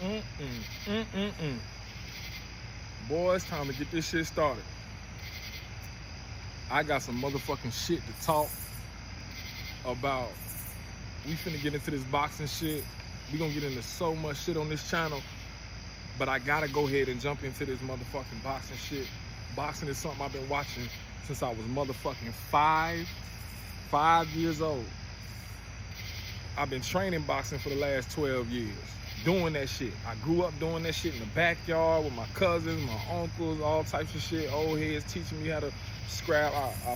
Mm-mm. Boy, it's time to get this shit started. I got some motherfucking shit to talk about. We finna get into this boxing shit. We gonna get into so much shit on this channel. But I gotta go ahead and jump into this motherfucking boxing shit. Boxing is something I've been watching since I was motherfucking five years old. I've been training boxing for the last 12 years. Doing that shit. I grew up doing that shit in the backyard with my cousins, my uncles, all types of shit. Old heads teaching me how to scrap. I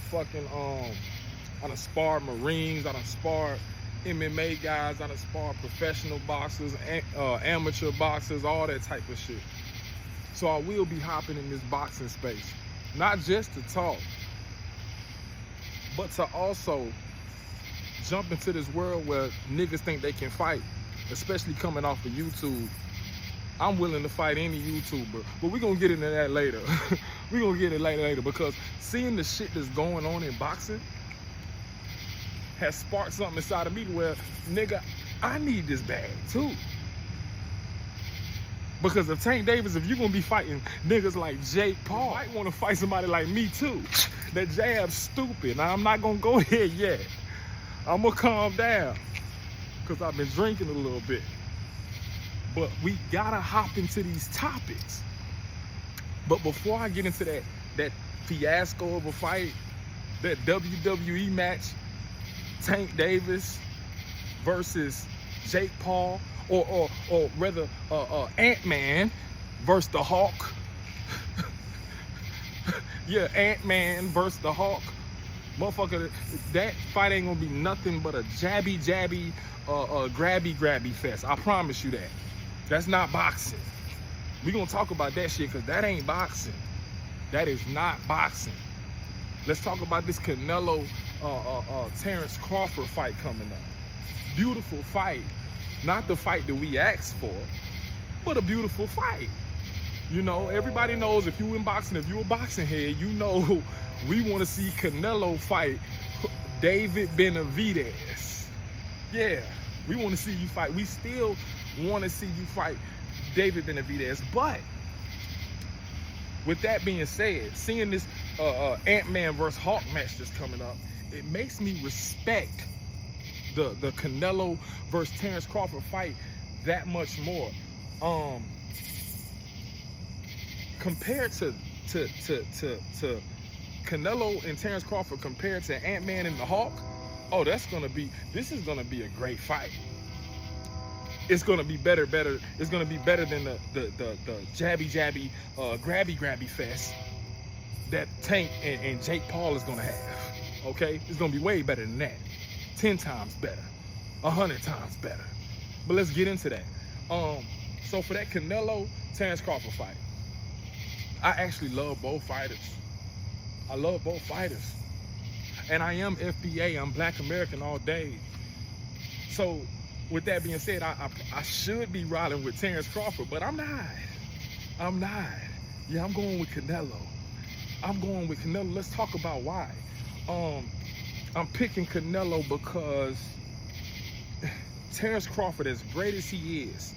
done sparred Marines. I done sparred MMA guys. I done sparred professional boxers, amateur boxers, all that type of shit. So I will be hopping in this boxing space. Not just to talk, but to also jump into this world where niggas think they can fight, especially coming off of YouTube. I'm willing to fight any YouTuber, but we're gonna get into that later. We're gonna get it later because seeing the shit that's going on in boxing has sparked something inside of me where, nigga, I need this bag too. Because of Tank Davis, if you're gonna be fighting niggas like Jake Paul, you might wanna fight somebody like me too. That jab's stupid. Now, I'm not gonna go there yet. I'm gonna calm down because I've been drinking a little bit. But we gotta hop into these topics. But before I get into that fiasco of a fight, that WWE match, Tank Davis versus Jake Paul, or rather Antman versus the Hulk. Yeah, Antman versus the Hulk. Motherfucker, that fight ain't gonna be nothing but a jabby, grabby fest. I promise you that. That's not boxing. We gonna talk about that shit because that ain't boxing. That is not boxing. Let's talk about this Canelo, Terrence Crawford fight coming up. Beautiful fight. Not the fight that we asked for, but a beautiful fight. You know, everybody knows if you in boxing, if you a boxing head, you know we want to see Canelo fight David Benavidez. Yeah, we want to see you fight. We still want to see you fight David Benavidez. But with that being said, seeing this Antman versus Hulk match that's coming up, it makes me respect the Canelo versus Terrence Crawford fight that much more. Compared to Canelo and Terrence Crawford, compared to Antman and the Hulk, oh, this is gonna be a great fight. It's gonna be better. It's gonna be better than the jabby, grabby fest that Tank and Jake Paul is gonna have. Okay, it's gonna be way better than that. 10 times better, 100 times better. But let's get into that. So for that Canelo Terrence Crawford fight, I actually love both fighters. I love both fighters. And I am FBA, I'm Black American all day. So with that being said, I should be riding with Terrence Crawford, but I'm not. Yeah, I'm going with Canelo. Let's talk about why. I'm picking Canelo because Terrence Crawford, as great as he is,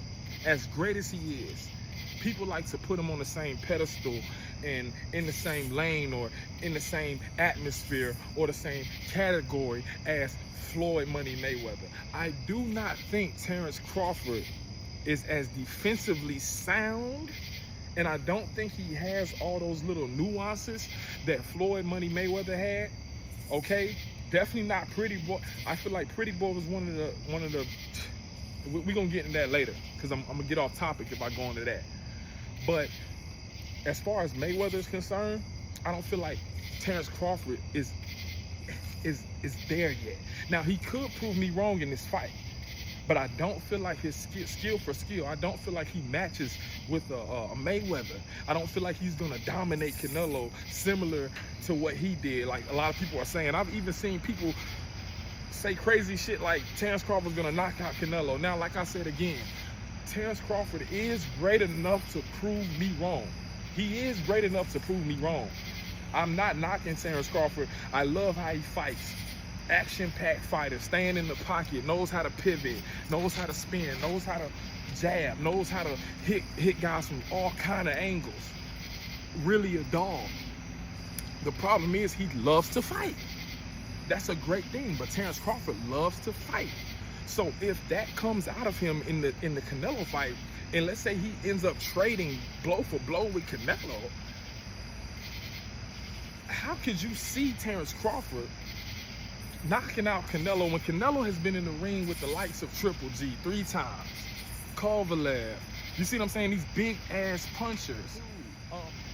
people like to put him on the same pedestal and in the same lane or in the same atmosphere or the same category as Floyd Money Mayweather. I do not think Terrence Crawford is as defensively sound, and I don't think he has all those little nuances that Floyd Money Mayweather had. Okay, definitely not Pretty Boy. I feel like Pretty Boy was one of the. We're gonna get into that later because I'm gonna get off topic if I go into that. But as far as Mayweather is concerned, I don't feel like Terrence Crawford is there yet. Now, he could prove me wrong in this fight, but I don't feel like his skill for skill, I don't feel like he matches with a Mayweather. I don't feel like he's gonna dominate Canelo similar to what he did, like a lot of people are saying. I've even seen people say crazy shit like Terrence Crawford's gonna knock out Canelo. Now, like I said again, Terrence Crawford is great enough to prove me wrong. He is great enough to prove me wrong. I'm not knocking Terrence Crawford. I love how he fights. action-packed fighter, staying in the pocket, knows how to pivot, knows how to spin, knows how to jab, knows how to hit guys from all kind of angles. Really a dog. The problem is he loves to fight. That's a great thing, but Terence Crawford loves to fight. So if that comes out of him in the Canelo fight, and let's say he ends up trading blow for blow with Canelo, how could you see Terence Crawford knocking out Canelo when Canelo has been in the ring with the likes of Triple G 3 times, Kovalev? You see what I'm saying? These big ass punchers.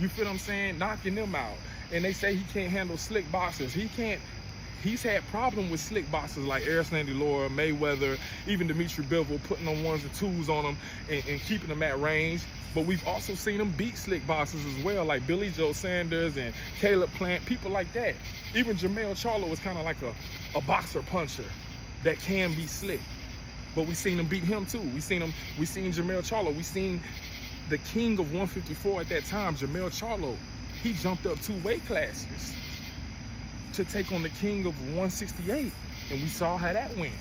You feel what I'm saying? Knocking them out. And they say he can't handle slick boxers. He's had problems with slick boxers like Erislandy Lara, Mayweather, even Dimitri Bivol, putting on 1s and 2s on them and keeping them at range. But we've also seen him beat slick boxers as well, like Billy Joe Sanders and Caleb Plant, people like that. Even Jermell Charlo is kind of like a boxer puncher that can be slick. But we've seen him beat him too. We seen Jermell Charlo. We seen the king of 154 at that time, Jermell Charlo. He jumped up 2 weight classes to take on the king of 168, and we saw how that went.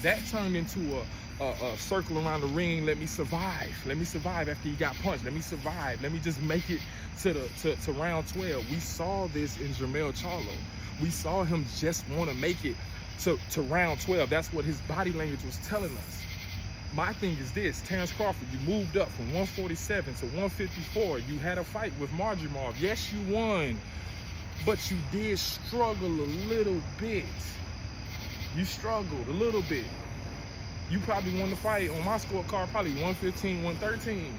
That turned into a circle around the ring. Let me survive after he got punched. Let me survive. Let me just make it to round 12. We saw this in Jermell Charlo. We saw him just want to make it to round 12. That's what his body language was telling us. My thing is this: Terence Crawford, you moved up from 147 to 154. You had a fight with Marjimov. Yes, you won, but you did struggle a little bit. You struggled a little bit. You probably won the fight on my scorecard, probably 115, 113,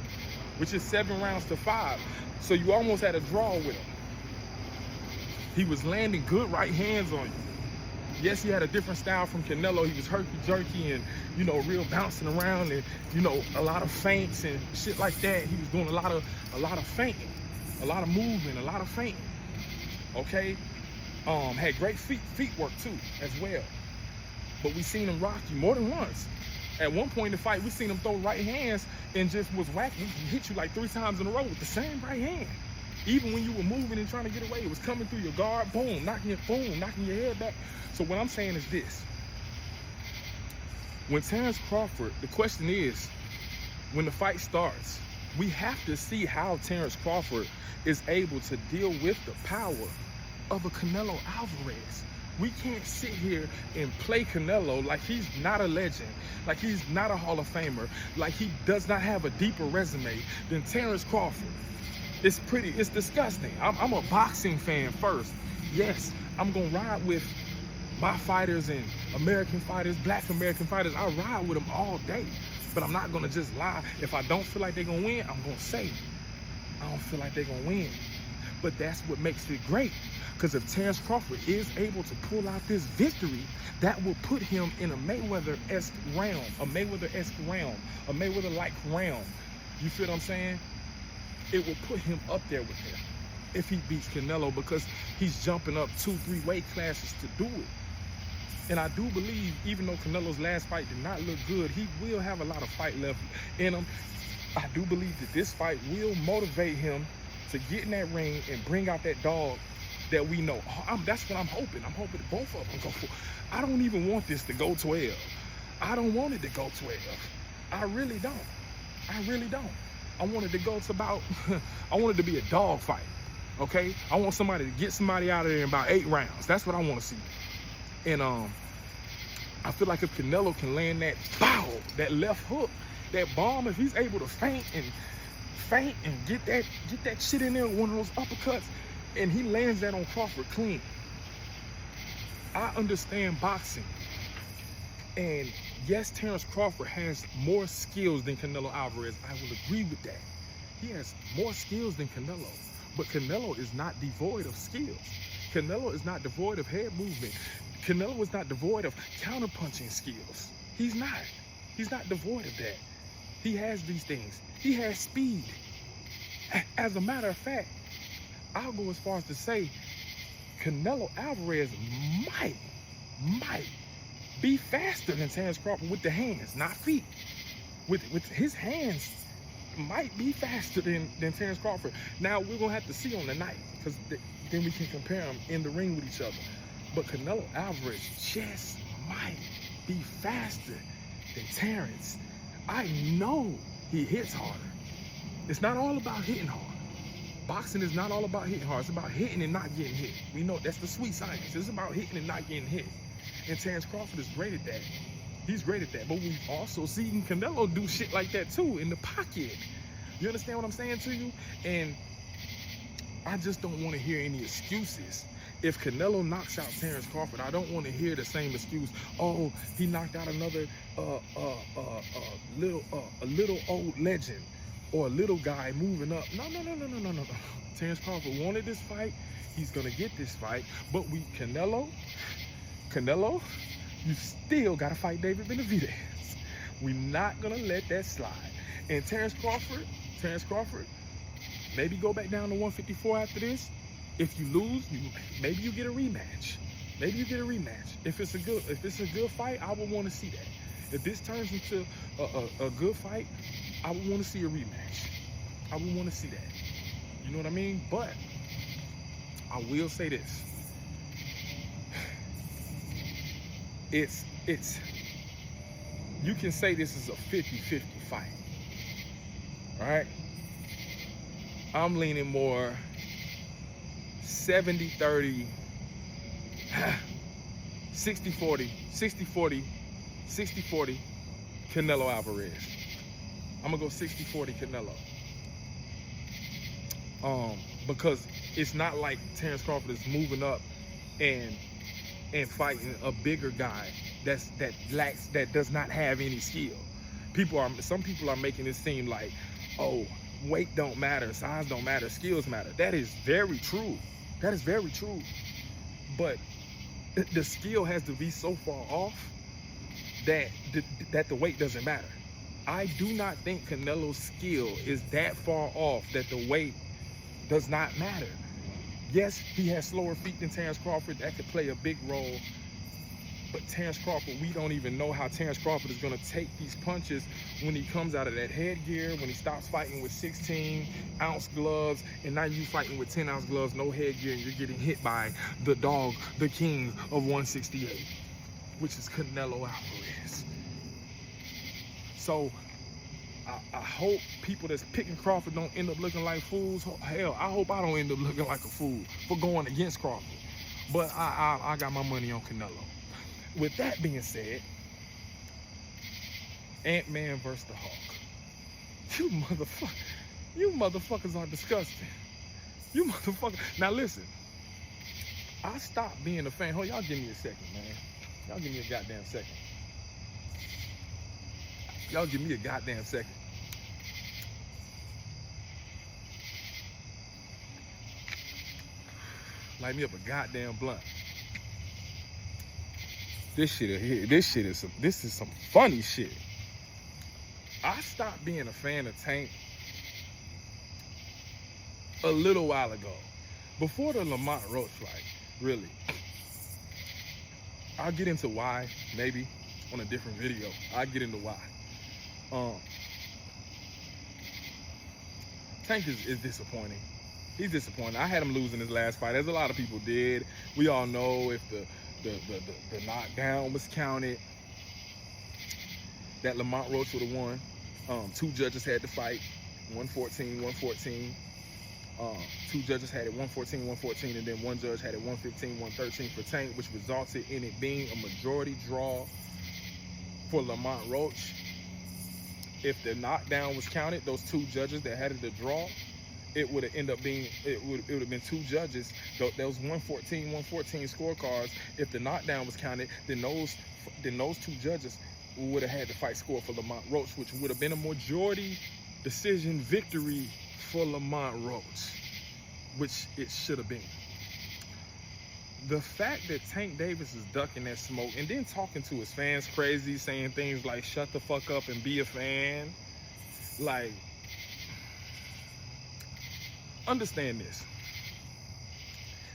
which is 7 rounds to 5. So you almost had a draw with him. He was landing good right hands on you. Yes, he had a different style from Canelo. He was herky-jerky and, you know, real bouncing around and, you know, a lot of feints and shit like that. He was doing a lot of feinting, a lot of movement, a lot of feinting. Okay? Had great feet work too, as well. But we seen him rock you more than once. At one point in the fight, we seen him throw right hands and just was whacking. He hit you like 3 times in a row with the same right hand. Even when you were moving and trying to get away, it was coming through your guard, boom, knocking your head back. So what I'm saying is this. When Terence Crawford, the question is, when the fight starts, we have to see how Terence Crawford is able to deal with the power of a Canelo Alvarez. We can't sit here and play Canelo like he's not a legend, like he's not a Hall of Famer, like he does not have a deeper resume than Terence Crawford. It's disgusting. I'm a boxing fan first. Yes, I'm gonna ride with my fighters and American fighters, Black American fighters. I ride with them all day, but I'm not gonna just lie. If I don't feel like they're gonna win, I'm gonna say I don't feel like they're gonna win. But that's what makes it great. Because if Terence Crawford is able to pull out this victory, that will put him in a Mayweather-esque realm, a Mayweather-like realm. You feel what I'm saying? It will put him up there with him if he beats Canelo, because he's jumping up 2-3 weight classes to do it. And I do believe, even though Canelo's last fight did not look good, he will have a lot of fight left in him. I do believe that this fight will motivate him to get in that ring and bring out that dog that we know. That's what I'm hoping. I'm hoping that both of them go for. I don't even want this to go 12. I don't want it to go 12. I really don't. I want it to go to about, I want it to be a dog fight, okay? I want somebody to get somebody out of there in about 8 rounds. That's what I want to see. And I feel like if Canelo can land that bow, that left hook, that bomb, if he's able to feint and get that shit in there with one of those uppercuts, and he lands that on Crawford clean. I understand boxing. And yes, Terence Crawford has more skills than Canelo Alvarez. I will agree with that. He has more skills than Canelo. But Canelo is not devoid of skills. Canelo is not devoid of head movement. Canelo is not devoid of counterpunching skills. He's not. He's not devoid of that. He has these things. He has speed. As a matter of fact, I'll go as far as to say Canelo Alvarez might be faster than Terence Crawford with the hands, not feet. With his hands, might be faster than Terence Crawford. Now, we're going to have to see on the night, because then we can compare them in the ring with each other. But Canelo Alvarez just might be faster than Terrence. I know he hits harder. It's not all about hitting hard. Boxing is not all about hitting hard. It's about hitting and not getting hit. We know that's the sweet science. It's about hitting and not getting hit. And Terrence Crawford is great at that. He's great at that. But we've also seen Canelo do shit like that too in the pocket. You understand what I'm saying to you? And I just don't want to hear any excuses. If Canelo knocks out Terrence Crawford, I don't want to hear the same excuse. Oh, he knocked out another little old legend or a little guy moving up. No. Terrence Crawford wanted this fight. He's gonna get this fight. But Canelo, you still gotta fight David Benavidez. We're not gonna let that slide. And Terrence Crawford, maybe go back down to 154 after this. If you lose, maybe you get a rematch. If it's a good fight, I would want to see that. If this turns into a good fight, I would want to see a rematch. I would want to see that. You know what I mean? But I will say this. It's you can say this is a 50-50 fight. All right? I'm leaning more 70-30, 60-40, 60-40, Canelo Alvarez. I'm gonna go 60-40 Canelo. Because it's not like Terrence Crawford is moving up and fighting a bigger guy that does not have any skill. Some people are making it seem like, oh, weight don't matter, size don't matter, skills matter. That is very true. But the skill has to be so far off that the weight doesn't matter. I do not think Canelo's skill is that far off that the weight does not matter. Yes, he has slower feet than Terrence Crawford. That could play a big role. But Terrence Crawford, we don't even know how Terrence Crawford is going to take these punches when he comes out of that headgear, when he stops fighting with 16-ounce gloves, and now you fighting with 10-ounce gloves, no headgear, and you're getting hit by the dog, the king of 168, which is Canelo Alvarez. So I hope people that's picking Crawford don't end up looking like fools. Hell, I hope I don't end up looking like a fool for going against Crawford. But I got my money on Canelo. With that being said, Antman versus the Hawk. You motherfuckers are disgusting. You motherfuckers. Now listen, I stopped being a fan. Hold, y'all give me a second, man. Y'all give me a goddamn second. Light me up a goddamn blunt. This is some funny shit. I stopped being a fan of Tank a little while ago. Before the Lamont Roach fight, really. I'll get into why, maybe, on a different video. I'll get into why. Tank is disappointing. He's disappointing. I had him losing his last fight, as a lot of people did. We all know if the knockdown was counted, that Lamont Roach would have won. Two judges had to fight, 114. Two judges had it 114, and then one judge had it 113 for Tank, which resulted in it being a majority draw for Lamont Roach. If the knockdown was counted, those two judges that had it a draw, it would have ended up being, it would have been two judges. Those 114 scorecards. If the knockdown was counted, then those two judges would have had the fight score for Lamont Roach, which would have been a majority decision victory for Lamont Roach, which it should have been. The fact that Tank Davis is ducking that smoke and then talking to his fans crazy, saying things like shut the fuck up and be a fan, like, understand this.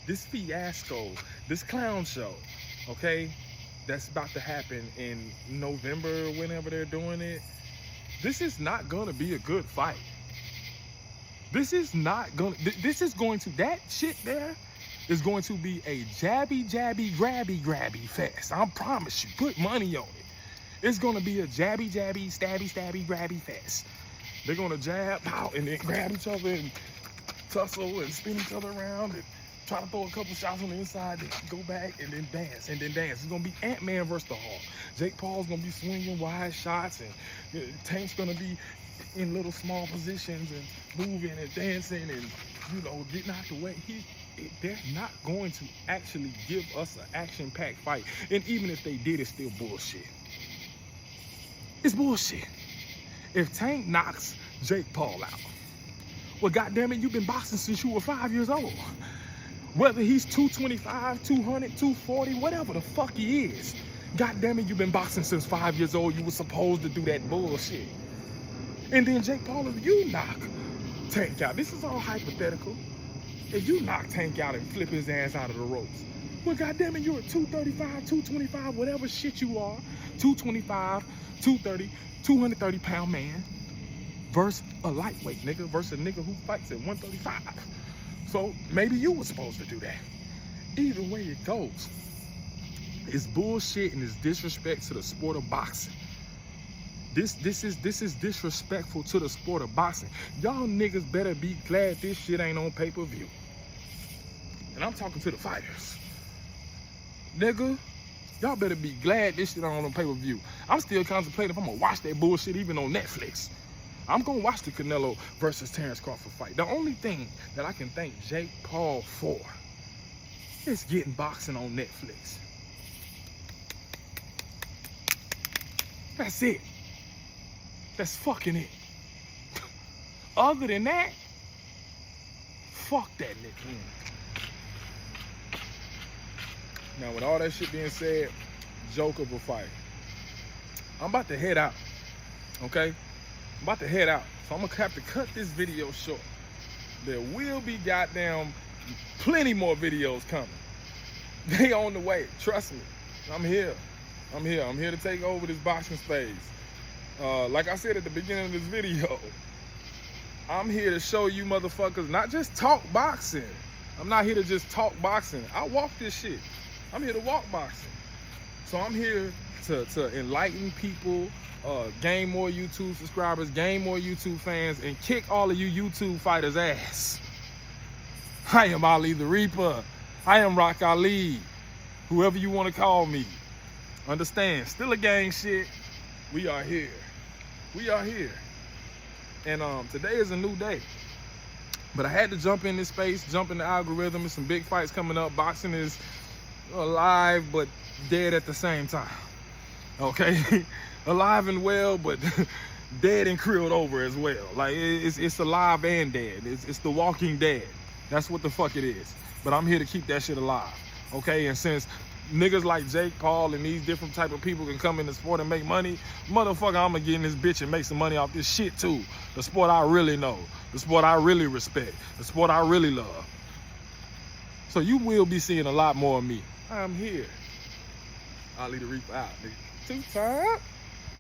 This fiasco, this clown show, okay, that's about to happen in November, whenever they're doing it, this is not going to be a good fight. That shit there It's going to be a jabby, jabby, grabby, grabby fest. I promise you. Put money on it. It's going to be a jabby, jabby, stabby, stabby, grabby fest. They're going to jab out and then grab each other and tussle and spin each other around and try to throw a couple shots on the inside, then go back and then dance and then dance. It's going to be Antman versus the Hawk. Jake Paul's going to be swinging wide shots, and Tank's going to be in little small positions and moving and dancing and, you know, getting out the way. They're not going to actually give us an action-packed fight. And even if they did, it's still bullshit. It's bullshit. If Tank knocks Jake Paul out, well, goddammit, you've been boxing since you were 5 years old. Whether he's 225, 200, 240, whatever the fuck he is, goddammit, you've been boxing since 5 years old. You were supposed to do that bullshit. And then Jake Paul, if you knock Tank out, this is all hypothetical. If you knock Tank out and flip his ass out of the ropes, well, goddammit, you're a 235, 225, whatever shit you are, 225, 230, 230-pound man versus a lightweight nigga versus a nigga who fights at 135. So maybe you were supposed to do that. Either way it goes, it's bullshit and it's disrespect to the sport of boxing. This is disrespectful to the sport of boxing. Y'all niggas better be glad this shit ain't on pay-per-view. And I'm talking to the fighters. Nigga, y'all better be glad this shit ain't on pay-per-view. I'm still contemplating if I'm gonna watch that bullshit even on Netflix. I'm gonna watch the Canelo versus Crawford fight. The only thing that I can thank Jake Paul for is getting boxing on Netflix. That's it. That's fucking it. Other than that, fuck that nigga. Now, with all that shit being said, joke of a fight. I'm about to head out, okay? I'm about to head out, so I'm gonna have to cut this video short. There will be goddamn plenty more videos coming. They on the way, trust me. I'm here. I'm here to take over this boxing space. Like I said at the beginning of this video, I'm here to show you motherfuckers not just talk boxing. I'm not here to just talk boxing. I walk this shit. I'm here to walk boxing. So I'm here to enlighten people, gain more YouTube subscribers, gain more YouTube fans, and kick all of you YouTube fighters' ass. I am Ali the Reaper. I am Rock Ali. Whoever you want to call me. Understand, still a gang shit. We are here. We are here. And today is a new day. But I had to jump in this space, jump in the algorithm. There's some big fights coming up. Boxing is alive but dead at the same time. Okay? Alive and well, but dead and krilled over as well. Like, it's alive and dead. It's the Walking Dead. That's what the fuck it is. But I'm here to keep that shit alive. Okay? And since niggas like Jake Paul and these different type of people can come in the sport and make money, motherfucker, I'm gonna get in this bitch and make some money off this shit too. The sport I really know. The sport I really respect. The sport I really love. So you will be seeing a lot more of me. I'm here. Ali the Reaper out, nigga. 2 times.